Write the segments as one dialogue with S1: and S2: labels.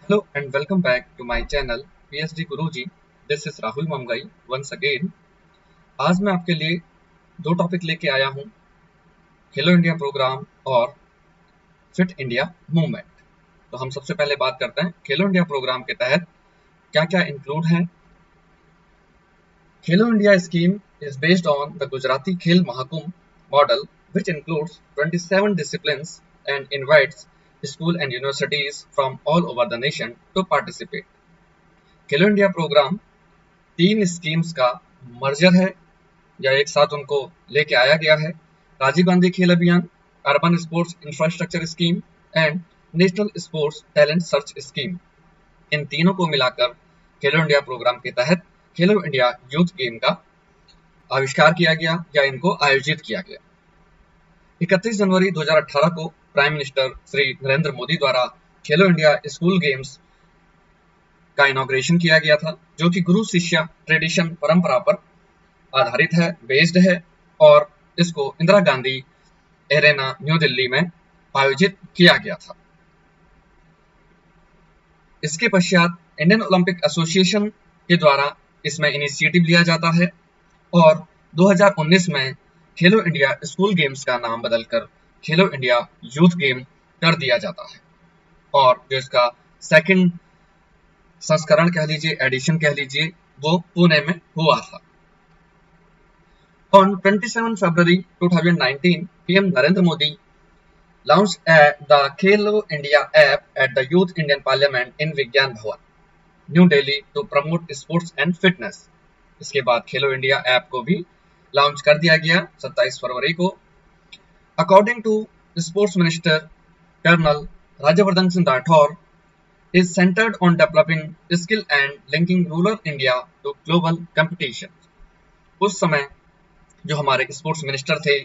S1: Hello and welcome back to my channel PhD Guruji. This is Rahul Mamgai once again. आज मैं आपके लिए दो टॉपिक लेके आया हूँ, खेलो इंडिया प्रोग्राम और फिट इंडिया मूवमेंट। तो हम सबसे पहले बात करते हैं खेलो इंडिया प्रोग्राम के तहत क्या क्या इंक्लूड है। खेलो India scheme is based on the Gujarati Khel Mahakumbh model, which includes 27 disciplines and invites schools and universities from all over the nation to participate. Khelo India programme तीन schemes का merger है या एक साथ उनको लेके आया गया है। Rajiv Gandhi Khel Abhiyan, urban sports infrastructure scheme and national sports talent search scheme. इन तीनों को मिलाकर खेलो इंडिया प्रोग्राम के तहत खेलो इंडिया यूथ गेम का आविष्कार किया गया या इनको आयोजित किया गया। 31 जनवरी 2018 को प्राइम मिनिस्टर श्री नरेंद्र मोदी द्वारा खेलो इंडिया स्कूल गेम्स का इनॉग्रेशन किया गया था, जो कि गुरु शिष्य ट्रेडिशन परंपरा पर आधारित है, बेस्ड है, और इसको इंदिरा गांधी एरेना न्यू दिल्ली में आयोजित किया गया था। इसके पश्चात इंडियन ओलंपिक एसोसिएशन के द्वारा इसमें इनिशिएटिव लिया जाता है और 2019 में खेलो इंडिया स्कूल गेम्स का नाम बदलकर खेलो इंडिया यूथ गेम कर दिया जाता है और जो इसका सेकंड संस्करण कह लीजिए, एडिशन कह लीजिए, वो पुणे में हुआ था। On 27 February 2019, PM Narendra Modi launched the Khelo India app at the Youth Indian Parliament in Vigyan Bhawan, New Delhi to promote sports and fitness. इसके बाद खेलो इंडिया ऐप को भी लॉन्च कर दिया गया 27 फरवरी को। According to Sports Minister Colonel Rajyavardan Singh Rathore, is centered on developing skill and linking rural India to global competition. उस समय जो हमारे स्पोर्ट्स मिनिस्टर थे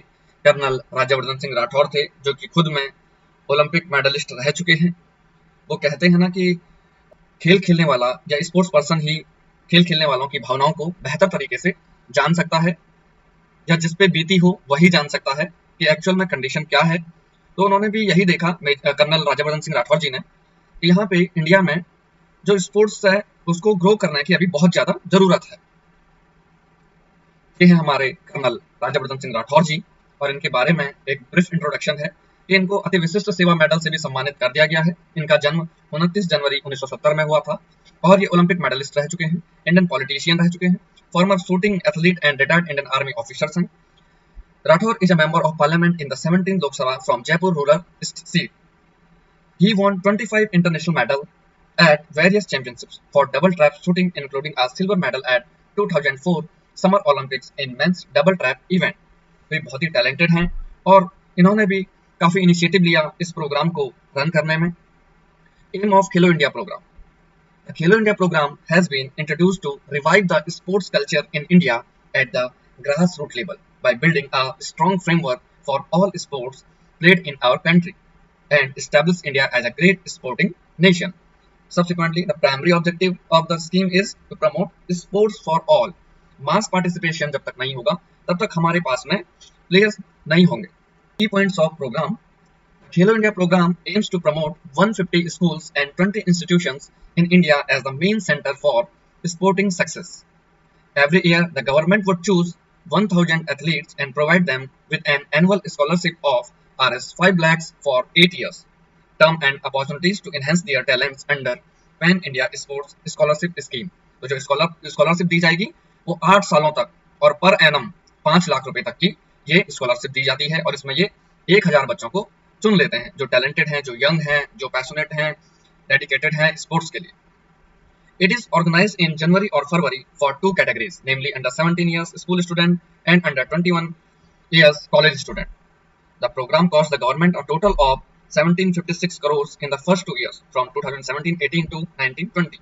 S1: कर्नल राज्यवर्धन सिंह राठौर थे, जो कि खुद में ओलंपिक मेडलिस्ट रह चुके हैं। वो कहते हैं ना कि खेल खेलने वाला या स्पोर्ट्स पर्सन ही खेल खेलने वालों की भावनाओं को बेहतर तरीके से जान सकता है, या जिस पे बीती हो वही जान सकता है कि एक्चुअल में कंडीशन क्या है। तो उन्होंने भी यही देखा, कर्नल राज्यवर्धन सिंह राठौर जी ने, कि यहाँ पे इंडिया में जो स्पोर्ट्स है उसको ग्रो करने की अभी बहुत ज्यादा जरूरत है। ये है हमारे कर्नल राज्यवर्धन सिंह राठौर जी और इनके बारे में एक ब्रीफ इंट्रोडक्शन है कि इनको अति विशिष्ट सेवा मेडल से भी सम्मानित कर दिया गया है। इनका जन्म 29 जनवरी 1970 में हुआ था और ये ओलंपिक मेडलिस्ट रह चुके हैं, इंडियन पॉलिटिशियन रह चुके हैं, former shooting athlete and retired Indian army officers हैं। Rathore is a member of parliament in the 17th Lok Sabha from Jaipur rural seat. He won 25 international medals at various championships for double trap shooting, including a silver medal at 2004 summer Olympics in men's double trap event. वे बहुत ही talented हैं और इन्होंने भी काफी initiative लिया इस प्रोग्राम को रन करने में। Aim of Khelo India program. The Khelo India program has been introduced to revive the sports culture in India at the grassroots level by building a strong framework for all sports played in our country and establish India as a great sporting nation. Subsequently, the primary objective of the scheme is to promote sports for all. Mass participation जब तक नहीं होगा तब तक हमारे पास में players नहीं होंगे। Key points of program. Khelo India program aims to promote 150 schools and 20 institutions in India as the main center for sporting success. Every year, the government would choose 1,000 athletes and provide them with an annual scholarship of Rs 5 lakhs for 8 years, term and opportunities to enhance their talents under Pan India Sports Scholarship Scheme. तो जो scholarship दी जाएगी वो 8 सालों तक और per annum 5 lakh रुपए तक की ये स्कॉलरशिप दी जाती है और इसमें ये 1000 बच्चों को चुन लेते हैं जो टैलेंटेड हैं, जो यंग हैं, जो पैशनेट हैं, डेडिकेटेड हैं स्पोर्ट्स के लिए। It is organized in January or February for two categories, namely under 17 years school student and under 21 years college student. The program cost the government a total of 1756 crores in the first 2 years from 2017-18 to 1920.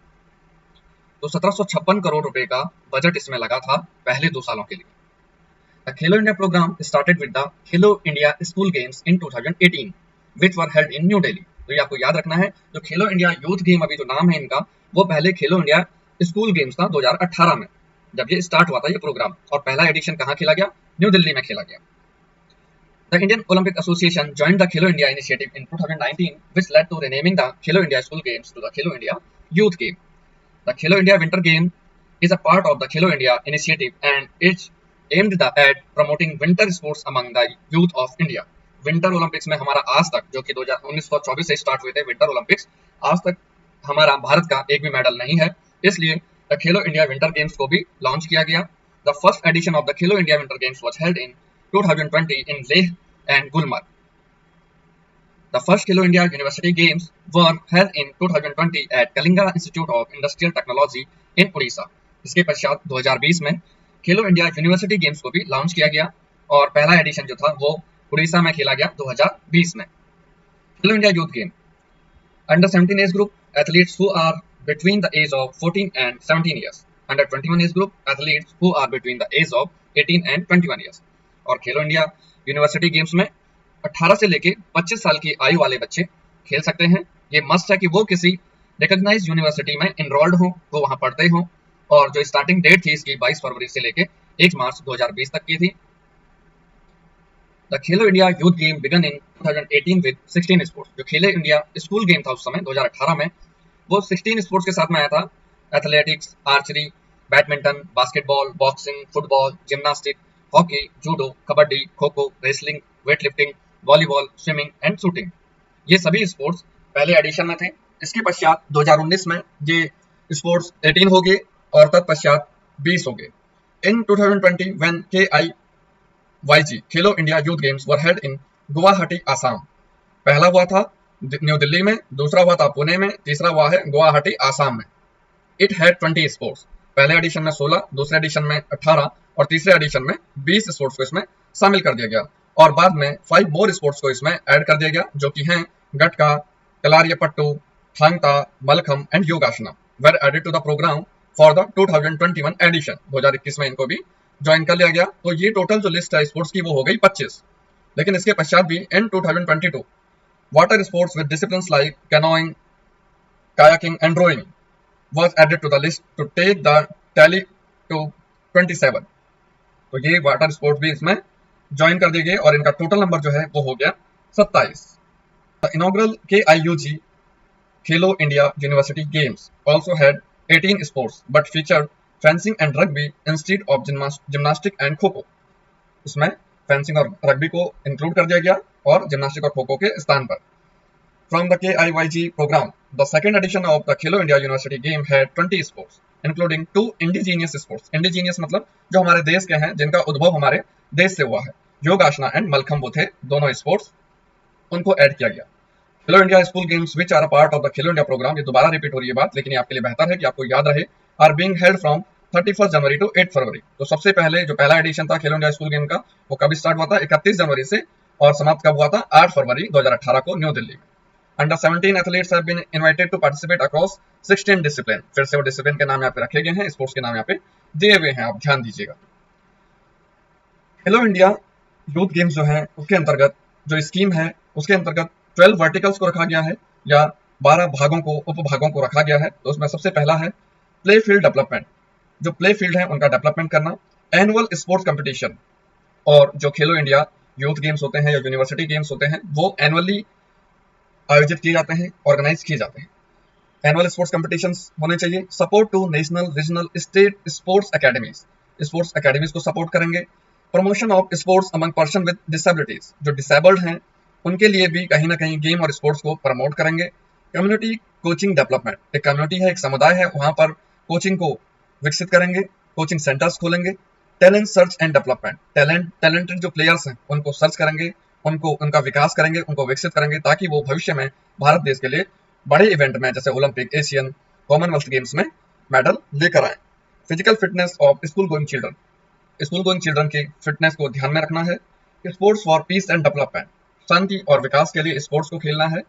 S1: तो 1756 करोड़ रुपए का budget इसमें लगा था पहले 2 सालों के लिए। The Khelo India program started with the Khelo India School Games in 2018, which were held in New Delhi. तो ये आपको याद रखना है, जो खेलो इंडिया यूथ गेम अभी जो नाम है इनका, वो पहले खेलो इंडिया स्कूल गेम्स था 2018 में जब ये स्टार्ट हुआ था ये प्रोग्राम, और पहला एडिशन कहाँ खेला गया? न्यू दिल्ली में खेला गया। The Indian Olympic Association joined the Khelo India initiative in 2019, which led to renaming the Khelo India School Games to the Khelo India Youth Game. The Khelo India Winter Game is a part of the Khelo India initiative and it's aimed at promoting winter sports among the youth of India. Winter Olympics में हमारा आज तक, जो कि 1924 से start हुए थे winter Olympics, आज तक हमारा भारत का एक भी मेडल नहीं है, इसलिए the Khelo India winter games को भी लॉन्च किया गया। The first edition of the Khelo India winter games was held in 2020 in Leh and Gulmarg. The first Khelo India University Games were held in 2020 at Kalinga Institute of Industrial Technology in Odisha. इसके पश्चात 2020 में Khelo India university games को भी launch किया गया और पहला addition जो था वो उड़ीसा में खेला गया 2020 में। Khelo India youth game under 17 age group athletes who are between the age of 14 and 17 years, under 21 age group athletes who are between the age of 18 and 21 years. और खेलो इंडिया यूनिवर्सिटी गेम्स में 18 से लेके 25 साल की आयु वाले बच्चे खेल सकते हैं। ये मस्ट है कि वो किसी रिकॉग्नाइज्ड यूनिवर्सिटी में इनरोल्ड हो, वो वहां पढ़ते हो, और जो स्टार्टिंग डेट थी इसकी 22 फरवरी से लेके 1 मार्च 2020 तक की थी। The Khelo India youth game began in 2018 with 16 sports. जो खेलो इंडिया स्कूल गेम था उस समय 2018 में, वो 16 स्पोर्ट्स के साथ में आया था। Athletics, archery, badminton, basketball, boxing, football, gymnastic, hockey, judo, kabaddi, kho kho, wrestling, weight lifting, volleyball, swimming and shooting, ये सभी स्पोर्ट्स पहले एडिशन में थे। इसके पश्चात 2019 में ये स्पोर्ट्स 18 हो गए और तत्पश्चात 20 हो गए। इन 2020 when KIYG Khelo India youth games were held in Guwahati, Assam. पहला हुआ था न्यू दिल्ली में, दूसरा हुआ था पुणे में, तीसरा हुआ है गुवाहाटी, आसाम में। It had 20 sports. पहले एडिशन में 16, दूसरे एडिशन में 18 और तीसरे एडिशन में 20 स्पोर्ट्स को इसमें शामिल कर दिया गया और बाद में 5 मोर स्पोर्ट्स को इसमें ऐड कर दिया गया, जो कि हैं Gatka, Kalaripayattu, Thangta, Mallakhamb and Yogasana were added to the programme for the 2021 edition. 2021 में इनको भी ज्वाइन कर लिया गया। तो ये टोटल जो लिस्ट है स्पोर्ट्स की वो हो गई 25। लेकिन इसके पश्चात भी इन 2022 water sports with disciplines like canoeing, kayaking and rowing was added to the list to take the tally to 27। तो ये वाटर स्पोर्ट्स भी इसमें ज्वाइन कर दिए गए और इनका टोटल नंबर जो है वो हो गया 27। The inaugural KIUG Khelo India university games also had 18 sports but featured fencing and rugby instead of gymnastic and kho-kho. इसमें फेंसिंग और रग्बी को इंक्लूड कर दिया गया और जिम्नास्टिक और खो-खो के स्थान पर। From the KIYG program, the second edition of the Khelo India University Game had 20 sports, including 2 indigenous sports। Indigenous मतलब जो हमारे देश के हैं, जिनका उद्भव हमारे देश से हुआ है। योगासना एंड मलखम वो थे दोनों स्पोर्ट्स, उनको ऐड किया गया। Khelo India school games which are a part of the Khelo India program, ये दोबारा रिपीट हो रही है बात, लेकिन ये आपके लिए बेहतर है कि आपको याद रहे, are being held from 31 January to 8 February. तो सबसे पहले जो पहला एडिशन था खेलो इंडिया स्कूल गेम का, वो कब स्टार्ट हुआ था? 31 जनवरी से, और समाप्त कब हुआ था? 8 फरवरी 2018 को न्यू दिल्ली में। Under 17 athletes have been invited to participate across 16 discipline। फिर से वो डिसिप्लिन के नाम यहाँ पे रखे गए हैं, स्पोर्ट्स के नाम यहाँ पे दिए हुए हैं, आप ध्यान दीजिएगा। खेलो इंडिया यूथ गेम्स जो है उसके अंतर्गत जो स्कीम है उसके अंतर्गत 12 वर्टिकल्स को रखा गया है या 12 भागों को, उपभागों को रखा गया है। तो उसमें सबसे पहला है प्ले फील्ड डेवलपमेंट। जो प्ले फील्ड है उनका डेवलपमेंट करना, एनुअल स्पोर्ट्स कंपटीशन, और जो खेलो इंडिया यूथ गेम्स होते हैं या यूनिवर्सिटी गेम्स होते हैं वो एनुअली आयोजित किए जाते हैं, ऑर्गेनाइज किए जाते हैं। एनुअल स्पोर्ट्स कंपटीशंस होने चाहिए। Support to national, regional, state sports academies, sports academies को सपोर्ट करेंगे। Promotion of sports among person with disabilities, जो डिसेबल्ड हैं उनके लिए भी कहीं ना कहीं गेम और स्पोर्ट्स को प्रमोट करेंगे। कम्युनिटी कोचिंग डेवलपमेंट, एक कम्युनिटी है, एक समुदाय है, वहां पर कोचिंग को विकसित करेंगे, कोचिंग सेंटर्स खोलेंगे। Talent search and development, talented जो प्लेयर्स हैं उनको सर्च करेंगे, उनका विकास करेंगे, उनको विकसित करेंगे, ताकि वो भविष्य में भारत देश के लिए बड़े इवेंट में जैसे ओलंपिक, एशियन, कॉमनवेल्थ गेम्स में मेडल लेकर आए। Physical fitness of school going children, school going children की फिटनेस को ध्यान में रखना है। Sports for peace and development, शांति और विकास के लिए स्पोर्ट्स को खेलना है।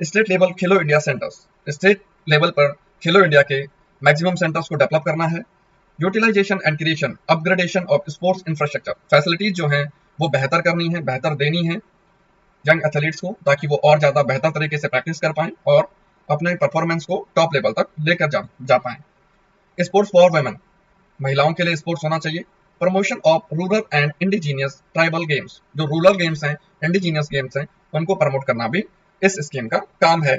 S1: State level Khelo India centres, state level पर खेलो इंडिया के मैक्सिमम सेंटर्स को डेवलप करना है। Utilization and creation, upgradation of sports infrastructure, facilities जो हैं वो बेहतर करनी है, बेहतर देनी है यंग एथलीट्स को, ताकि वो और ज्यादा बेहतर तरीके से प्रैक्टिस कर पाएं और अपने परफॉर्मेंस को टॉप लेवल तक लेकर जा पाएं। स्पोर्ट्स फॉर वुमेन, महिलाओं के लिए स्पोर्ट्स होना चाहिए। Promotion of rural and indigenous tribal games, जो रूरल गेम्स हैं, इंडिजीनियस गेम्स हैं, उनको प्रमोट करना भी इस स्कीम का काम है।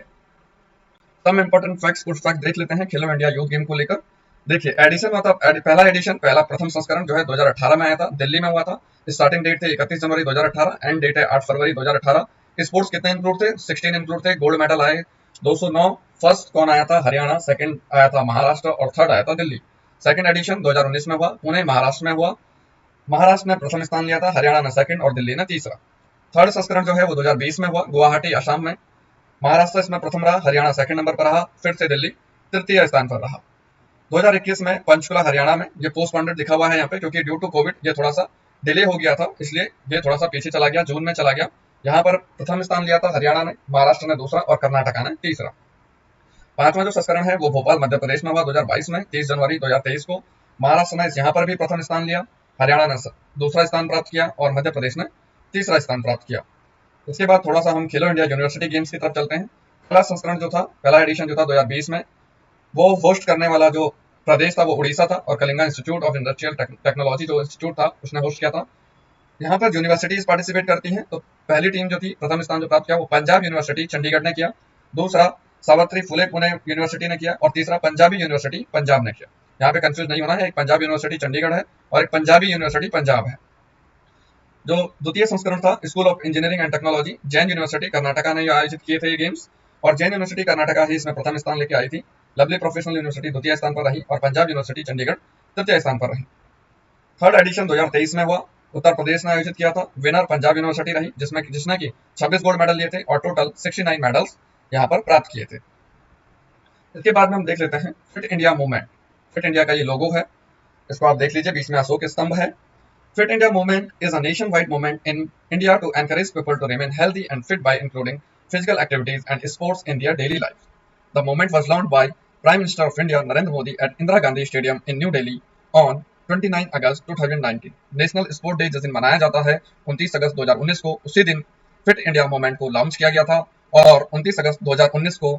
S1: सम इंपॉर्टेंट फैक्ट्स, कुछ फैक्ट देख लेते हैं खेलो इंडिया यूथ गेम को लेकर। देखिए एडिशन हुआ था, पहला एडिशन, पहला प्रथम संस्करण जो है 2018 में आया था, दिल्ली में हुआ था। स्टार्टिंग डेट थे 31 जनवरी 2018, एंड डेट है 8 फरवरी 2018। स्पोर्ट्स कितने इंक्लूड थे? 16 इंक्लूड थे। गोल्ड मेडल आए 209। फर्स्ट कौन आया था? हरियाणा। सेकंड आया था महाराष्ट्र, और थर्ड आया था दिल्ली। सेकंड एडिशन 2019 में हुआ, पुणे महाराष्ट्र में हुआ। महाराष्ट्र ने प्रथम स्थान लिया था, हरियाणा ने सेकंड और दिल्ली ने तीसरा। थर्ड संस्करण जो है वो 2020 में हुआ, गुवाहाटी असम में। महाराष्ट्र इसमें प्रथम रहा, हरियाणा सेकंड नंबर पर रहा, फिर से दिल्ली तृतीय स्थान पर रहा। 2021 में पंचकुला हरियाणा में, ये पोस्टपोन्ड लिखा हुआ है यहाँ पे क्योंकि ड्यू टू कोविड ये थोड़ा सा डिले हो गया था, इसलिए ये थोड़ा सा पीछे चला गया, जून में चला गया। यहाँ पर प्रथम स्थान लिया था हरियाणा ने, महाराष्ट्र ने दूसरा और कर्नाटका ने तीसरा। पांचवा जो संस्करण है वो भोपाल मध्य प्रदेश में हुआ 2022 में, 30 जनवरी 2023 को। महाराष्ट्र ने यहाँ पर भी प्रथम स्थान लिया, हरियाणा ने दूसरा स्थान प्राप्त किया और मध्य प्रदेश ने तीसरा स्थान प्राप्त किया। इसके बाद थोड़ा सा हम खेलो इंडिया यूनिवर्सिटी गेम्स की तरफ चलते हैं। पहला संस्करण जो था, पहला एडिशन जो था 2020 में, वो होस्ट करने वाला जो प्रदेश था वो उड़ीसा था, और Kalinga institute of industrial technology जो इंस्टीट्यूट था उसने होस्ट किया था। यहाँ पर यूनिवर्सिटीज पार्टिसिपेट करती हैं, तो पहली टीम जो थी, प्रथम स्थान जो प्राप्त किया वो पंजाब यूनिवर्सिटी चंडीगढ़ ने किया, दूसरा सावित्री फुले पुणे यूनिवर्सिटी ने किया, और तीसरा पंजाबी यूनिवर्सिटी पंजाब ने किया। यहाँ पे कंफ्यूज नहीं होना है, एक पंजाब यूनिवर्सिटी चंडीगढ़ है और एक पंजाबी यूनिवर्सिटी पंजाब है। जो द्वितीय संस्करण था, school of engineering and technology Jain university Karnataka ने आयोजित किए थे ये गेम्स, और जैन यूनिवर्सिटी कर्नाटका ही इसमें प्रथम स्थान लेके आई थी। लवली प्रोफेशनल यूनिवर्सिटी द्वितीय स्थान पर रही और पंजाब यूनिवर्सिटी चंडीगढ़ तृतीय स्थान पर रही। थर्ड एडिशन 2023 में हुआ, उत्तर प्रदेश ने आयोजित किया था। विनर पंजाब यूनिवर्सिटी रही, जिसने की 26 गोल्ड मेडल लिए थे और टोटल 69 मेडल्स यहाँ पर प्राप्त किए थे। इसके बाद में हम देख लेते हैं fit India movement. Fit India का ये लोगो है, इसको आप देख लीजिए, बीच में अशोक स्तंभ है। Fit India movement is a nationwide movement in India to encourage people to remain healthy and fit by including physical activities and sports in their daily life. The movement was launched by Prime Minister of India Narendra Modi at Indira Gandhi Stadium in New Delhi on 29 August 2019। National sport day जिस दिन मनाया जाता है 29 अगस्त 2019 को, उसी दिन fit India movement को launch किया गया था। और 29 अगस्त 2019 को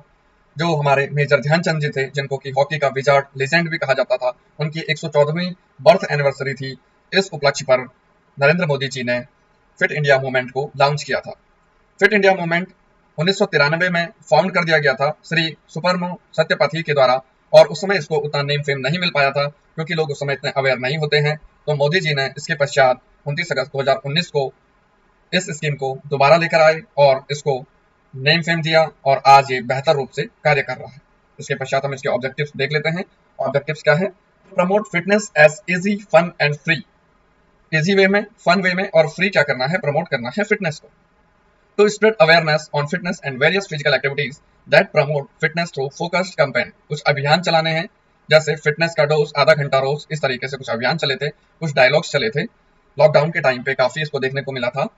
S1: जो हमारे मेजर ध्यानचंद जी थे, जिनको कि हॉकी का विजार्ड लेजेंड भी कहा जाता था, उनकी 114वीं बर्थ एनिवर्सरी थी। इस उपलक्ष्य पर नरेंद्र मोदी जी ने फिट इंडिया मूवमेंट को लॉन्च किया था। फिट इंडिया मूवमेंट 1993 में फाउंड कर दिया गया था श्री सुपरमो सत्यपाथी के द्वारा, और उस समय इसको उतना नेम फेम नहीं मिल पाया था क्योंकि लोग उस समय इतने अवेयर नहीं होते हैं। तो मोदी जी ने इसके पश्चात 29 अगस्त 2019 को इस स्कीम को दोबारा लेकर आए और इसको नेम फेम दिया, और आज ये बेहतर रूप से कार्य कर रहा है। इसके पश्चात हम इसके ऑब्जेक्टिव्स देख लेते हैं। ऑब्जेक्टिव्स क्या है? Promote fitness as easy, fun and free. Easy way में, फन वे में, और फ्री क्या करना है? प्रमोट करना है फिटनेस को। To spread awareness on fitness and various physical activities that promote fitness through focused campaign. कुछ अभियान चलाने हैं, जैसे फिटनेस का डोज आधा घंटा रोज, इस तरीके से कुछ अभियान चले थे, कुछ डायलॉग्स चले थे। लॉकडाउन के टाइम पे काफी इसको देखने को मिला था।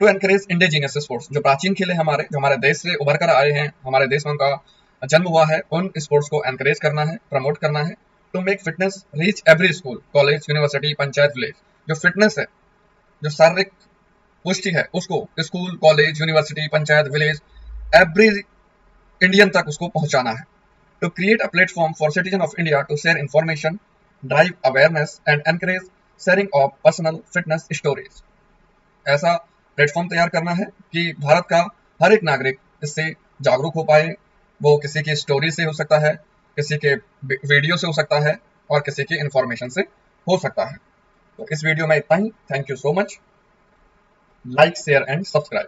S1: टू एनकरेज इंडिजीनियस स्पोर्ट्स, जो प्राचीन खेल हमारे, जो हमारे देश से उभर कर आए हैं, हमारे देश में उनका जन्म हुआ है, उन स्पोर्ट्स को एनकरेज करना है, प्रमोट करना है। To make fitness reach every school, college, university, panchayat, village. जो फिटनेस है, जो शारीरिक पुष्टि है, उसको school, college, university, panchayat, village, every Indian तक उसको पहुंचाना है। To create a platform for citizen of India to share information, drive awareness and encourage sharing of personal fitness stories. ऐसा प्लेटफॉर्म तैयार करना है कि भारत का हर एक नागरिक इससे जागरूक हो पाए। वो किसी की स्टोरी से हो सकता है, किसी के वीडियो से हो सकता है, और किसी की इंफॉर्मेशन से हो सकता है। तो इस वीडियो में इतना ही। Thank you so much. Like, share and subscribe.